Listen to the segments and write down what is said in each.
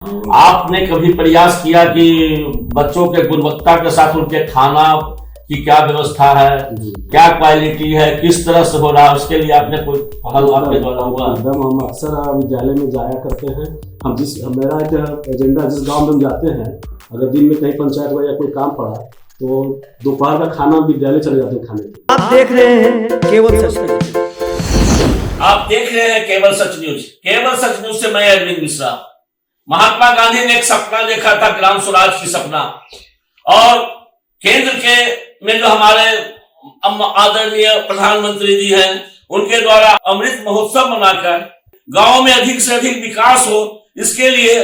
आपने कभी प्रयास किया कि बच्चों के गुणवत्ता के साथ उनके खाना की क्या व्यवस्था है, क्या क्वालिटी है, किस तरह से हो रहा है, उसके लिए आपने कोई पहल आपके द्वारा हुआ? एकदम, हम अक्सर विद्यालय में जाया करते हैं। मेरा एक एजेंडा, जिस गांव में हम जाते हैं, अगर दिन में कहीं पंचायत या कोई काम पड़ा तो दोपहर का खाना विद्यालय चले जाते हैं खाने के। आप देख रहे हैं केवल सच न्यूज। आप देख रहे हैं केवल सच न्यूज। केवल सच न्यूज से मैं अरविंद मिश्रा। महात्मा गांधी ने एक सपना देखा था, ग्राम स्वराज की सपना, और केंद्र के में जो हमारे आदरणीय प्रधानमंत्री जी हैं, उनके द्वारा अमृत महोत्सव मनाकर गांव में अधिक से अधिक विकास हो, इसके लिए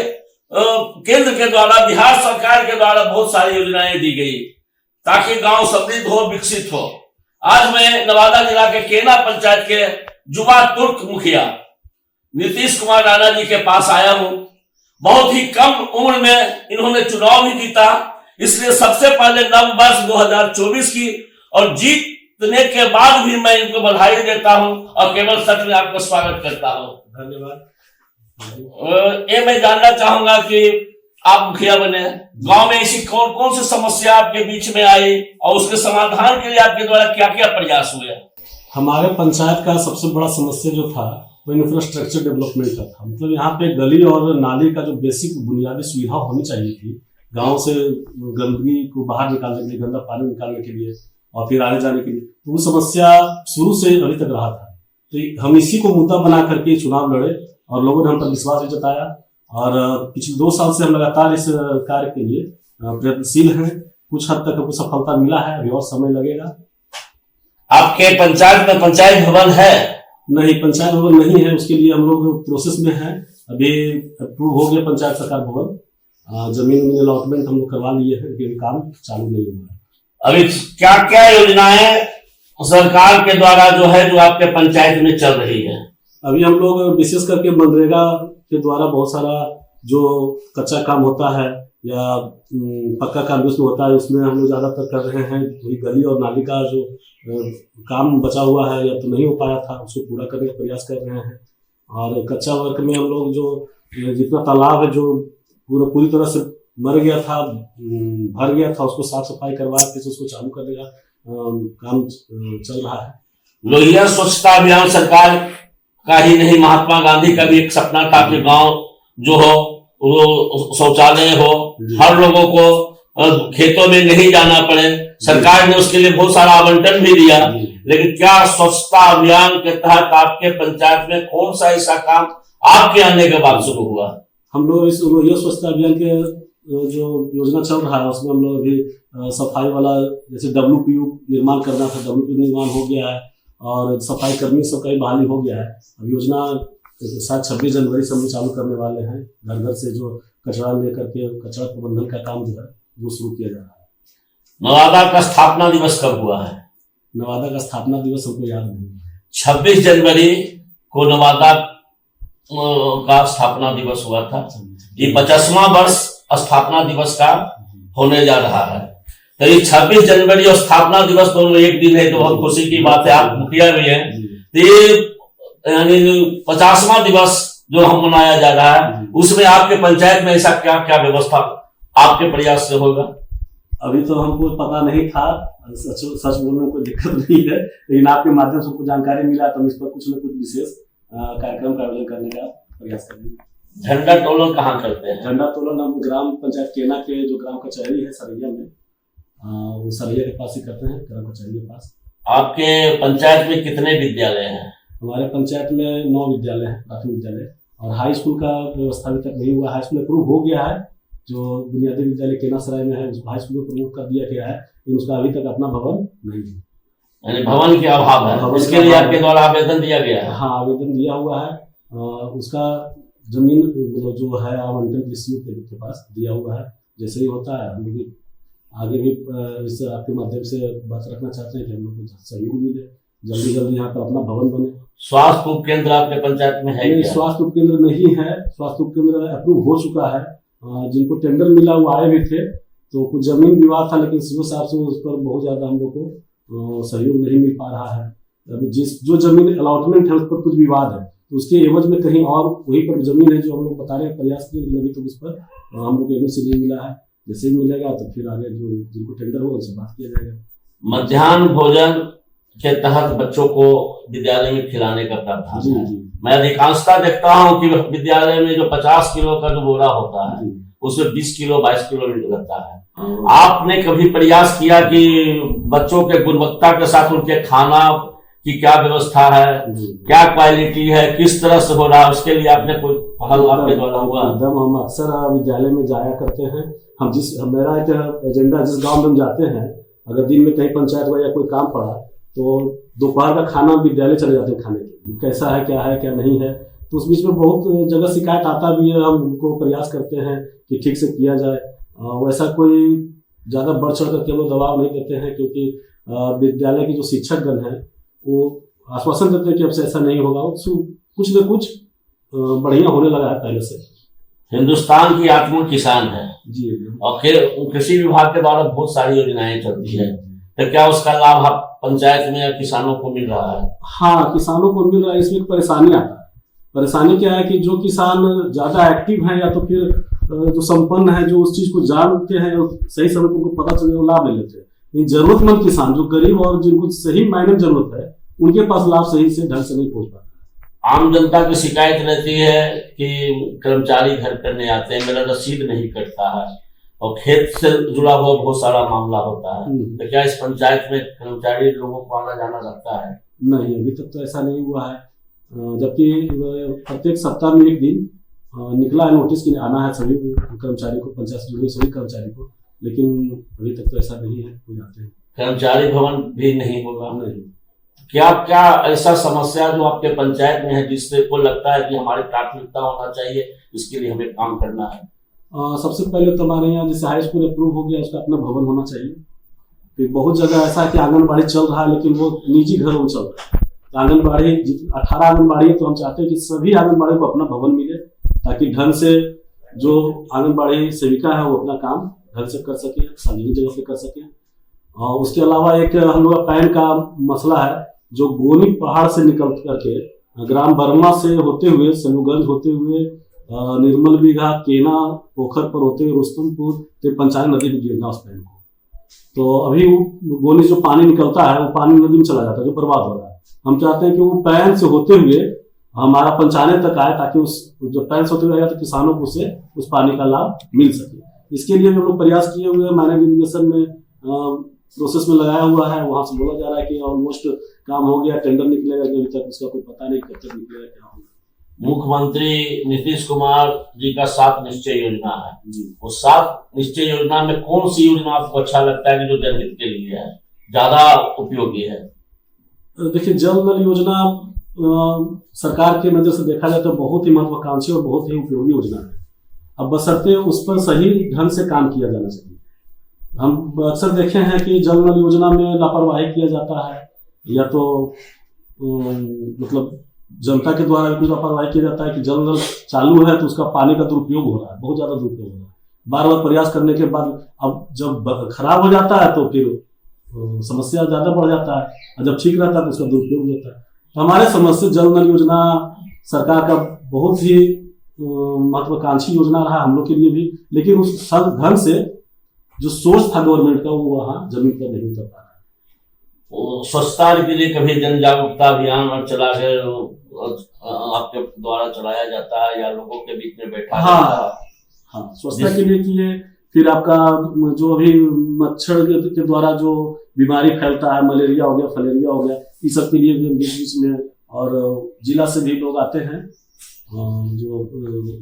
केंद्र के द्वारा, बिहार सरकार के द्वारा बहुत सारी योजनाएं दी गई ताकि गांव समृद्ध हो, विकसित हो। आज मैं नवादा जिला के केना पंचायत के युवा तुर्क मुखिया नीतीश कुमार राणा जी के पास आया हूं। बहुत ही कम उम्र में इन्होंने चुनाव भी जीता, इसलिए सबसे पहले नव वर्ष 2024 की और जीतने के बाद भी मैं इनको बधाई देता हूं और केवल सच में आपका स्वागत करता हूं। धन्यवाद। ये मैं जानना चाहूंगा कि आप मुखिया बने, गांव में ऐसी कौन कौन सी समस्या आपके बीच में आई और उसके समाधान के लिए आपके द्वारा क्या क्या प्रयास हुए? हमारे पंचायत का सबसे बड़ा समस्या जो था वो इंफ्रास्ट्रक्चर डेवलपमेंट का था। मतलब यहाँ पे गली और नाली का जो बेसिक बुनियादी सुविधा होनी चाहिए थी, गांव से गंदगी को बाहर निकालने के लिए, गंदा पानी निकालने के लिए और फिर आने जाने के लिए, तो वो समस्या शुरू से अभी तक रहा था। तो हम इसी को मुद्दा बना करके चुनाव लड़े और लोगों ने हम पर विश्वास भी जताया और पिछले 2 साल से हम लगातार इस कार्य के लिए प्रयत्नशील हैं। कुछ हद तक हमको सफलता मिला है, अभी और समय लगेगा। आपके पंचायत में पंचायत भवन है? नहीं, पंचायत भवन नहीं है, उसके लिए हम लोग प्रोसेस में हैं। अभी अप्रूव हो गया पंचायत सरकार भवन, जमीन अलॉटमेंट हम लोग करवा लिए हैं, लेकिन काम चालू नहीं हुआ। अभी क्या क्या योजनाएं सरकार के द्वारा जो है जो आपके पंचायत में चल रही है? अभी हम लोग विशेष करके मनरेगा के द्वारा बहुत सारा जो कच्चा काम होता है या पक्का काम उसमें होता है, उसमें हम लोग ज्यादातर कर रहे हैं। वही गली और नाली का जो काम बचा हुआ है या तो नहीं हो पाया था, उसको पूरा करने का प्रयास कर रहे हैं। और कच्चा वर्क में हम लोग जो जितना तालाब है जो पूरी तरह से मर गया था, भर गया था, उसको साफ सफाई करवा के उसको चालू करने का काम चल रहा है। लोहिया स्वच्छता अभियान सरकार का ही नहीं, महात्मा गांधी का भी एक सपना था कि गांव जो हो वो शौचालय हो, हर लोगों को खेतों में नहीं जाना पड़े। सरकार ने उसके लिए बहुत सारा आवंटन भी दिया, लेकिन क्या स्वच्छता अभियान के तहत आपके पंचायत में कौन सा ऐसा काम आपके आने के बाद शुरू हुआ? हम लोग इस लोहिया स्वच्छता अभियान के जो योजना चल रहा है उसमें हम लोग अभी सफाई वाला, जैसे WPU निर्माण करना था, WPU निर्माण हो गया है और सफाई कर्मी सबका भी बहाली हो गया है। अब योजना शायद 26 जनवरी से हम चालू करने वाले हैं। घर घर से जो कचरा लेकर के कचरा प्रबंधन का काम जो है वो शुरू किया जा रहा है। नवादा का स्थापना दिवस कब हुआ है? नवादा का स्थापना दिवस हमको याद नहीं है। 26 जनवरी को नवादा का स्थापना दिवस हुआ था। ये 50वां वर्ष स्थापना दिवस का होने जा रहा है। तो ये 26 जनवरी और स्थापना दिवस दोनों एक दिन है, तो बहुत खुशी की बात है। आप मुखिया भी हैं, तो ये यानी 50वां दिवस जो हम मनाया जा रहा है, उसमें आपके पंचायत में ऐसा क्या क्या व्यवस्था आपके प्रयास से होगा? अभी तो हमको पता नहीं था, सच बोलने में कोई दिक्कत नहीं है, लेकिन आपके माध्यम से हमको जानकारी मिला तो हम इस पर कुछ न कुछ विशेष कार्यक्रम का आयोजन करने का प्रयास करेंगे। झंडा तोलन कहाँ करते हैं? झंडा तोलन हम ग्राम पंचायत केना के जो ग्राम कचहरी है सरैया में, वो सरैया के पास ही करते हैं, ग्राम कचहरी के पास। आपके पंचायत में कितने विद्यालय हैं? हमारे पंचायत में 9 विद्यालय हैं, प्राथमिक विद्यालय, और हाई स्कूल का व्यवस्था अभी तक नहीं हुआ। हाई स्कूल अप्रूव हो गया है, जो बुनियादी विद्यालय केना सराय में है उसको हाई स्कूल में प्रमोट कर दिया गया है, लेकिन उसका अभी तक अपना भवन नहीं है, यानी भवन के अभाव है। इसके लिए आपके द्वारा आवेदन दिया गया है? हाँ, आवेदन दिया हुआ है। उसका जमीन जो है आवंटन कृषि के पास दिया हुआ है। जैसे ही होता है हम लोग आगे भी इस आपके माध्यम से बात रखना चाहते हैं कि हम लोग सहयोग मिले, जल्दी यहाँ पर अपना भवन बने। स्वास्थ्य उपकेंद्र आपके पंचायत में है? स्वास्थ्य उपकेंद्र नहीं है। स्वास्थ्य उपकेंद्र अप्रूव हो चुका है, जिनको टेंडर मिला वो आए भी थे, तो कुछ जमीन विवाद था, लेकिन सीओ साहब से उस पर बहुत ज्यादा हम लोग को सहयोग नहीं मिल पा रहा है। जो जमीन अलॉटमेंट है उस पर कुछ विवाद है, तो उसके एवज में कहीं और वहीं पर जमीन है जो हम लोग बता रहे हैं प्रयास किए, लेकिन अभी तक उस पर हम लोग एवज से नहीं मिला है। जैसे ही मिलेगा तो फिर आगे जो जिनको टेंडर होगा उनसे बात किया जाएगा। मध्याह्न भोजन के तहत बच्चों को विद्यालय में खिलाने का प्रावधान जी है। जी मैं अधिकांशता देखता हूँ कि विद्यालय में जो 50 किलो का जो बोरा होता है जी। उसमें 20 किलो 22 किलो लगता है। आपने कभी प्रयास किया कि बच्चों के गुणवत्ता के साथ उनके खाना की क्या व्यवस्था है, जी। क्या क्वालिटी है, किस तरह से हो रहा है, उसके लिए आपने कोई पहल आपके द्वारा हुआ? एकदम हम अक्सर विद्यालय में जाया करते हैं। मेरा एक एजेंडा, जिस गांव में हम जाते हैं, अगर दिन में कहीं पंचायत हुआ या कोई काम पड़ा तो दोपहर का खाना विद्यालय चले जाते हैं खाने के लिए, कैसा है क्या नहीं है। तो उस बीच में बहुत जगह शिकायत आता भी है, हम उनको प्रयास करते हैं कि ठीक से किया जाए। वैसा कोई ज्यादा बढ़ चढ़ करके हम लोग दबाव नहीं देते हैं, क्योंकि विद्यालय के जो शिक्षकगण हैं वो आश्वासन देते हैं कि अब से ऐसा नहीं होगा। कुछ न कुछ बढ़िया होने लगा है पहले से। हिंदुस्तान की आत्मा किसान है जी। और कृषि विभाग के द्वारा बहुत सारी योजनाएं चलती है, तो क्या उसका लाभ आप पंचायत में या किसानों को मिल रहा है? हाँ, किसानों को मिल रहा है। इसमें एक परेशानी आता है। परेशानी क्या है कि जो किसान ज्यादा एक्टिव है या तो फिर जो संपन्न है, जो उस चीज को जानते हैं और सही समय को उनको पता चले, वो लाभ ले लेते हैं। जरूरतमंद किसान जो गरीब और जिनको सही मायने जरूरत है, उनके पास लाभ सही से ढंग से नहीं पहुंच पाता। आम जनता की शिकायत रहती है कि कर्मचारी घर पर नहीं आते हैं, मेरा रसीद नहीं कटता है, और खेत से जुड़ा हुआ बहुत सारा मामला होता है। तो क्या इस पंचायत में कर्मचारी लोगों को आना जाना रहता है? नहीं, अभी तक तो ऐसा नहीं हुआ है। जबकि प्रत्येक सप्ताह में एक दिन निकला है नोटिस कि आना है सभी कर्मचारी को, पंचायत से जुड़े सभी कर्मचारी को, लेकिन अभी तक तो ऐसा नहीं है कोई आते हैं। कर्मचारी भवन भी नहीं होगा? नहीं। क्या क्या ऐसा समस्या जो आपके पंचायत में है जिससे को लगता है कि हमारी प्राथमिकता होना चाहिए, इसके लिए हमें काम करना है? सबसे पहले तो हमारे यहाँ जैसे हाई स्कूल अप्रूव हो गया, उसका अपना भवन होना चाहिए। फिर बहुत जगह ऐसा है कि आंगनबाड़ी चल रहा है, लेकिन वो निजी घरों में चल रहा है। आंगनबाड़ी 18 आंगनबाड़ी है, तो हम चाहते हैं कि सभी आंगनबाड़ी को अपना भवन मिले, ताकि ढंग से जो आंगनबाड़ी सेविका है वो अपना काम ढंग से कर सके, सार्वजनिक जगह पे कर सके। और उसके अलावा एक हम लोग का पैन का मसला है, जो गोनी पहाड़ से निकल करके ग्राम बर्मा से होते हुए, सलूगंज होते हुए, निर्मल बीघा, केना, पोखर पर होते हुए रुस्तमपुर तो पंचायत नदी में गिरना उस पैन को। तो अभी वो गोनी जो पानी निकलता है वो पानी नदी में चला जाता है, जो बर्बाद हो रहा है। हम चाहते हैं कि वो पैन से होते हुए हमारा पंचायत तक आए, ताकि उस जो पैन से होते हुए आएगा तो किसानों को उसे उस पानी का लाभ मिल सके। इसके लिए हम लोग प्रयास किए हुए हैं। मैंने इरिगेशन में प्रोसेस में लगाया हुआ है, वहां से बोला जा रहा है कि ऑलमोस्ट काम हो गया, टेंडर निकलेगा, अभी तक उसका कोई पता नहीं कब तक निकलेगा, क्या होगा। मुख्यमंत्री नीतीश कुमार जी का 7 निश्चय योजना है जी, वो 7 निश्चय योजना में कौन सी योजना आपको अच्छा लगता है कि जो जनहित के लिए है, ज्यादा उपयोगी है? देखिए, जल नल योजना सरकार की नजर से देखा जाए तो बहुत ही महत्वाकांक्षी और बहुत ही उपयोगी योजना है। अब बशर्ते उस पर सही ढंग से काम किया जाना चाहिए। हम अक्सर देखे हैं कि जल नल योजना में लापरवाही किया जाता है, या तो मतलब जनता के द्वारा भी लापरवाही किया जाता है कि जल नल चालू है तो उसका पानी का दुरुपयोग हो रहा है, बहुत ज्यादा दुरुपयोग हो रहा है। बार बार प्रयास करने के बाद अब जब खराब हो जाता है तो फिर समस्या ज्यादा बढ़ जाता है, और जब ठीक रहता है तो उसका दुरुपयोग होता है। तो हमारे समझ से जल नल योजना सरकार का बहुत ही महत्वाकांक्षी योजना रहा हम लोग के लिए भी, लेकिन उस ढंग से जो सोच था गवर्नमेंट का वो वहाँ जमीन पर नहीं उतर पा रहा है। स्वच्छता के लिए कभी जन जागरूकता अभियान और चला के आपके द्वारा चलाया जाता है या लोगों के बीच में बैठा? हाँ, स्वच्छता के लिए किए। फिर आपका जो अभी मच्छर के द्वारा जो बीमारी फैलता है, मलेरिया हो गया, फलेरिया हो गया, इस सब के लिए भी बीच बीच में, और जिला से भी लोग आते हैं, जो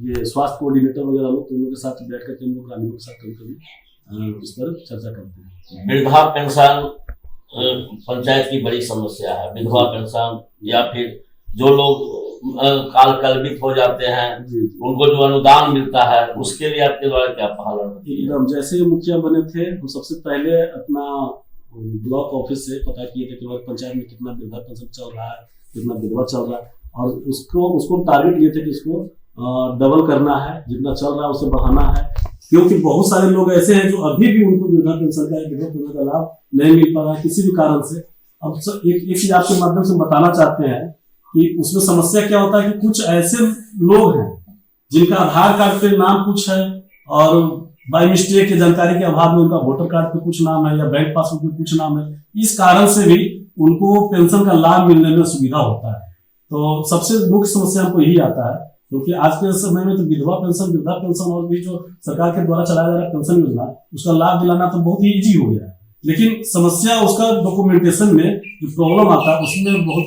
ये स्वास्थ्य कोऑर्डिनेटर वगैरह लोग, तो उन लोगों के साथ बैठ करके हम लोग ग्रामीणों के साथ कभी इस पर चर्चा करते हैं। विधवा पेंशन पंचायत की बड़ी समस्या है। विधवा पेंशन या फिर जो लोग काल कल्पित हो जाते हैं, उनको जो अनुदान मिलता है, उसके लिए आपके द्वारा क्या पहल है? एकदम जैसे मुखिया बने थे हम सबसे पहले अपना ब्लॉक ऑफिस से पता किए थे कि हमारे पंचायत में कितना वृद्धा पेंशन चल रहा है, कितना विधवा चल रहा है, और उसको टारगेट लिए थे कि इसको डबल करना है, जितना चल रहा है उसे बढ़ाना है। क्योंकि बहुत सारे लोग ऐसे हैं जो अभी भी उनको वृद्धा पेंशन का विधवा पेंशन का लाभ नहीं मिल पा रहा है किसी भी कारण से। अब एक चीज आपके माध्यम से बताना चाहते हैं कि उसमें समस्या क्या होता है कि कुछ ऐसे लोग हैं जिनका आधार कार्ड पे नाम कुछ है और बाय मिस्टेक की जानकारी के अभाव में उनका वोटर कार्ड पे कुछ नाम है या बैंक पासबुक पे कुछ नाम है, इस कारण से भी उनको पेंशन का लाभ मिलने में सुविधा होता है। तो सबसे मुख्य समस्या हमको यही आता है, क्योंकि आज के समय में तो विधवा पेंशन, वृद्धा पेंशन और भी जो सरकार के द्वारा चलाया जा रहा है पेंशन योजना, उसका लाभ दिलाना तो बहुत ही इजी हो गया है, लेकिन समस्या उसका डॉक्यूमेंटेशन में जो प्रॉब्लम आता है उसमें बहुत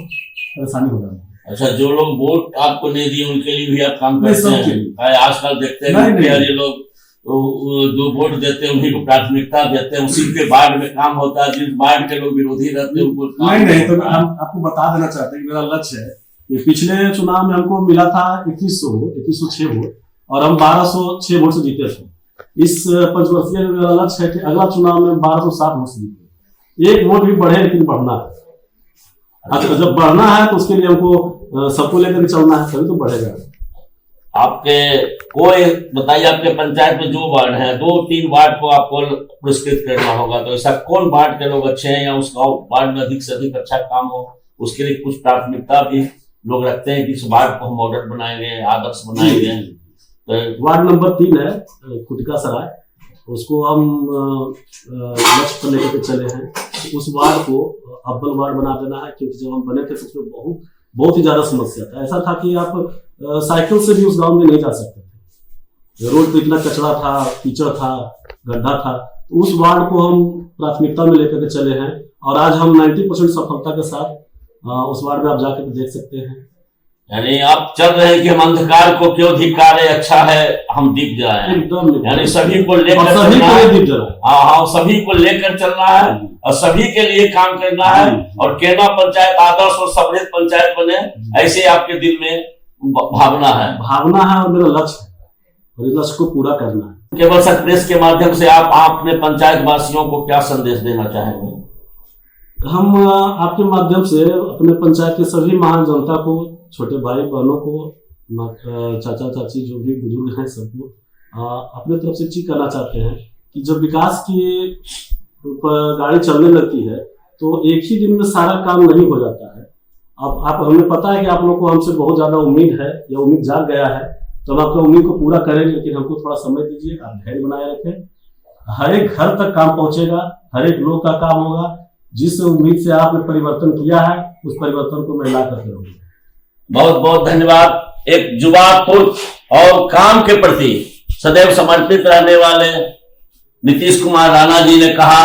परेशानी हो जाती है। अच्छा, जो लोग वोट आपको नहीं दिए उनके लिए भी आप काम नहीं, करते हैं? आजकल देखते हैं कि ये लोग जो वोट देते हैं उन्हीं को प्राथमिकता देते हैं, उसी के वार्ड में काम होता है, जिस वार्ड के लोग विरोधी रहते हैं उनको नहीं। तो हम आपको बता देना चाहते हैं कि मेरा लक्ष्य है कि पिछले चुनाव में हमको मिला था 2106 वोट और हम 1206 वोट से जीते थे। इस पंचवर्षीय में मेरा लक्ष्य है कि अगला चुनाव में 1260 वोट से जीते, एक वोट भी बढ़े लेकिन बढ़ना है। अच्छा, जब बढ़ना है तो उसके लिए हमको सबको लेकर चलना है, तभी तो बढ़ेगा। आपके कोई बताइए, आपके पंचायत में जो वार्ड है 2-3 वार्ड को आपको पुरस्कृत करना होगा, तो ऐसा कौन वार्ड के लोग अच्छे हैं या उस वार्ड में अधिक से अधिक अच्छा काम हो, उसके लिए कुछ प्राथमिकता भी लोग रखते हैं कि इस वार्ड को हम मॉडल बनाएंगे, आदर्श बनाएंगे। तो वार्ड नंबर 3 है खुटका सराय, उसको हम लक्ष्य पर लेकर के चले हैं। उस वार्ड को अव्वल वार्ड बना देना है, क्योंकि जब हम बने थे तो उसमें बहुत ही ज्यादा समस्या था। ऐसा था कि आप साइकिल से भी उस गांव में नहीं जा सकते थे, रोड पे इतना कचरा था, कीचड़ था, गड्ढा था। तो उस वार्ड को हम प्राथमिकता में लेकर के चले हैं और आज हम 90% सफलता के साथ उस वार्ड में आप जाकर देख सकते हैं। यानी आप चल रहे हैं कि हम अंधकार को क्यों धिक्कारे, अच्छा है हम दीप जलाएं, एकदम, यानी सभी को लेकर दीप जलाएं। हाँ, सभी को लेकर चलना है और सभी के लिए काम करना है और केना पंचायत आदर्श और समृद्ध पंचायत बने, ऐसे आपके दिल में भावना है और मेरा लक्ष्य है और इस लक्ष्य को पूरा करना है। केवल सच प्रेस के माध्यम से आप अपने पंचायत वासियों को क्या संदेश देना चाहेंगे? हम आपके माध्यम से अपने पंचायत के सभी महान जनता को, छोटे भाई बहनों को, चाचा चाची जो भी बुजुर्ग हैं, सबको अपने तरफ से चीज करना चाहते हैं कि जब विकास की गाड़ी चलने लगती है तो एक ही दिन में सारा काम नहीं हो जाता है। अब हमें पता है कि आप लोग को हमसे बहुत ज्यादा उम्मीद है या उम्मीद जाग गया है, तो हम आपका उम्मीद को पूरा करेंगे, लेकिन हमको थोड़ा समय दीजिए, आप धैर्य बनाए रखें। हर एक घर तक काम पहुंचेगा, हर एक लोग का काम होगा। जिस उम्मीद से आपने परिवर्तन किया है उस परिवर्तन को मैं ला करके रहूंगा। बहुत बहुत धन्यवाद। एक युवा पुरुष और काम के प्रति सदैव समर्पित रहने वाले नीतीश कुमार राणा जी ने कहा,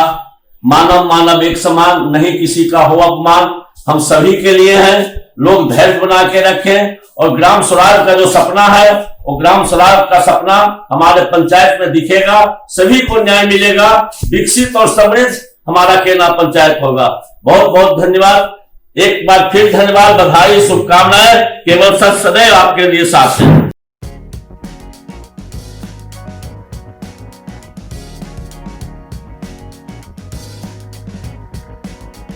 मानव मानव एक समान, नहीं किसी का हो अपमान, हम सभी के लिए हैं, लोग धैर्य बना के रखें और ग्राम स्वराज का जो सपना है वो ग्राम स्वराज का सपना हमारे पंचायत में दिखेगा, सभी को न्याय मिलेगा, विकसित और समृद्ध हमारा केना पंचायत होगा। बहुत बहुत धन्यवाद। एक बार फिर धन्यवाद, बधाई, शुभकामनाएं। केवल सच सदैव आपके लिए साथ है।